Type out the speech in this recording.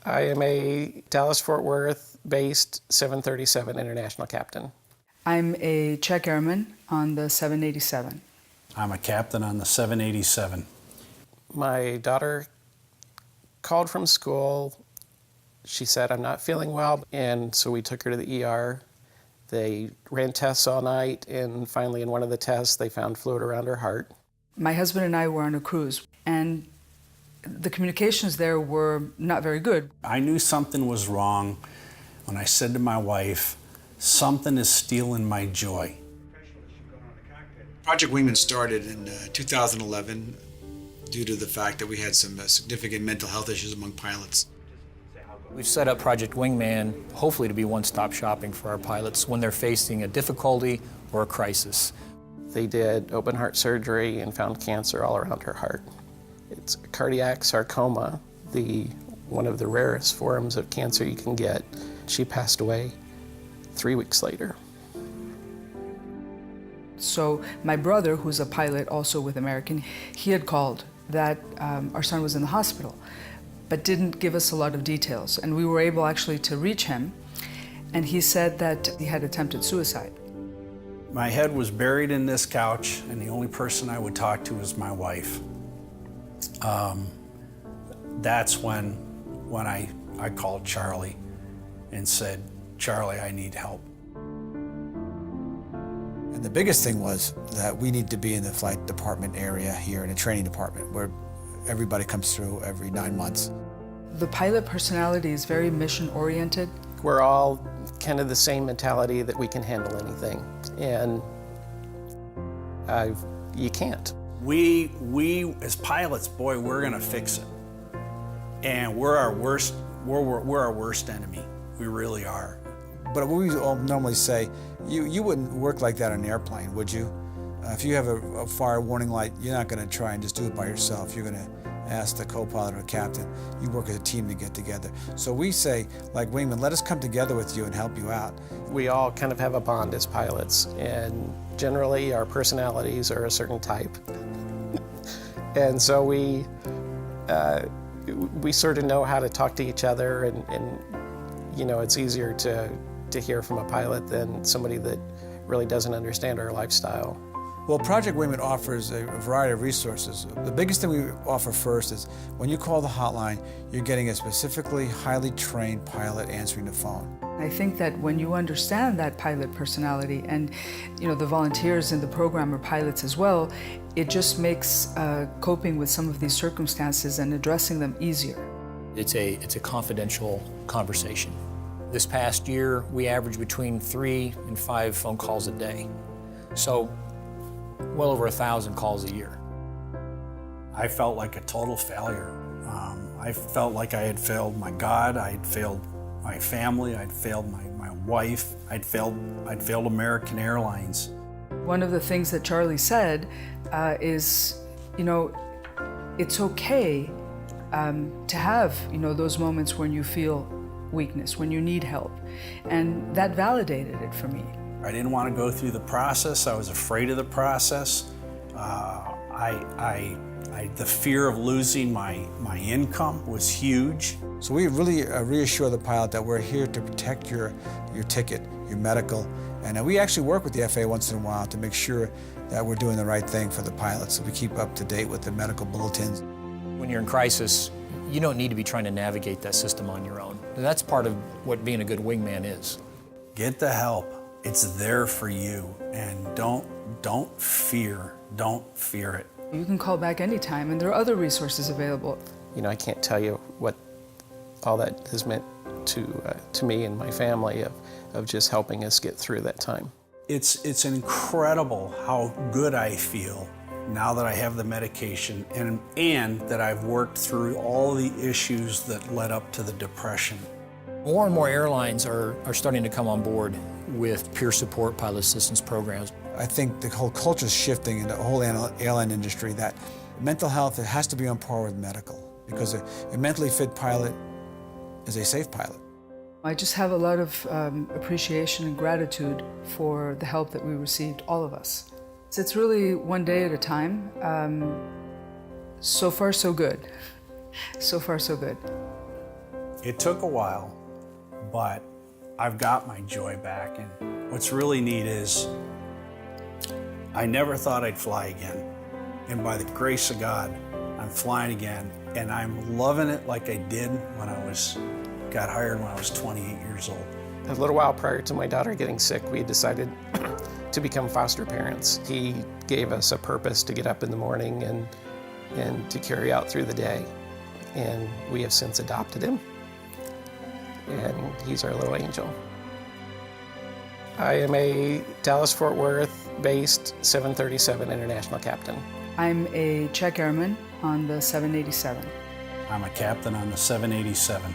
I am a Dallas-Fort Worth-based 737 international captain. I'm a check airman on the 787. I'm a captain on the 787. My daughter called from school. She said, I'm not feeling well, and so we took her to the ER. They ran tests all night, and finally in one of the tests, they found fluid around her heart. My husband and I were on a cruise, and the communications there were not very good. I knew something was wrong when I said to my wife, something is stealing my joy. Project Wingman started in 2011 due to the fact that we had some significant mental health issues among pilots. We've set up Project Wingman hopefully to be one-stop shopping for our pilots when they're facing a difficulty or a crisis. They did open heart surgery and found cancer all around her heart. It's cardiac sarcoma, one of the rarest forms of cancer you can get. She passed away 3 weeks later. So my brother, who's a pilot also with American, he had called that our son was in the hospital, but didn't give us a lot of details. And we were able actually to reach him, and he said that he had attempted suicide. My head was buried in this couch, and the only person I would talk to was my wife. That's when I called Charlie and said, Charlie, I need help. And the biggest thing was that we need to be in the flight department area here, in a training department, where everybody comes through every 9 months. The pilot personality is very mission-oriented. We're all kind of the same mentality that we can handle anything, and you can't. We as pilots, boy, we're gonna fix it. And we're our worst enemy. We really are. But we all normally say, you wouldn't work like that on an airplane, would you? If you have a fire warning light, you're not gonna try and just do it by yourself. You're gonna ask the co-pilot or captain. You work as a team to get together. So we say, like Wingman, let us come together with you and help you out. We all kind of have a bond as pilots, and generally our personalities are a certain type. And so we sort of know how to talk to each other, and you know, it's easier to hear from a pilot than somebody that really doesn't understand our lifestyle. Well, Project Wingman offers a variety of resources. The biggest thing we offer first is when you call the hotline, you're getting a specifically highly trained pilot answering the phone. I think that when you understand that pilot personality, and you know, the volunteers in the program are pilots as well, it just makes coping with some of these circumstances and addressing them easier. It's a confidential conversation. This past year, we averaged between 3 and 5 phone calls a day. So, well over 1,000 calls a year. I felt like a total failure. I felt like I had failed my God, I had failed my family, I'd failed my wife, I'd failed American Airlines. One of the things that Charlie said is, you know, it's okay to have, you know, those moments when you feel weakness, when you need help. And that validated it for me. I didn't want to go through the process. I was afraid of the process. The fear of losing my income was huge. So we really reassure the pilot that we're here to protect your ticket, your medical, and we actually work with the FAA once in a while to make sure that we're doing the right thing for the pilots, so we keep up to date with the medical bulletins. When you're in crisis, you don't need to be trying to navigate that system on your own. That's part of what being a good wingman is. Get the help. It's there for you, and don't fear it. You can call back anytime, and there are other resources available. You know, I can't tell you what all that has meant to me and my family of just helping us get through that time. It's incredible how good I feel now that I have the medication and that I've worked through all the issues that led up to the depression. More and more airlines are starting to come on board with peer support pilot assistance programs. I think the whole culture is shifting in the whole airline industry, that mental health, it has to be on par with medical, because a mentally fit pilot is a safe pilot. I just have a lot of appreciation and gratitude for the help that we received, all of us. It's really one day at a time. So far, so good. So far, so good. It took a while, but I've got my joy back. And what's really neat is I never thought I'd fly again. And by the grace of God, I'm flying again, and I'm loving it like I did when got hired when I was 28 years old. A little while prior to my daughter getting sick, we decided to become foster parents. He gave us a purpose to get up in the morning and to carry out through the day. And we have since adopted him, and he's our little angel. I am a Dallas-Fort Worth-based 737 International Captain. I'm a check airman on the 787. I'm a captain on the 787.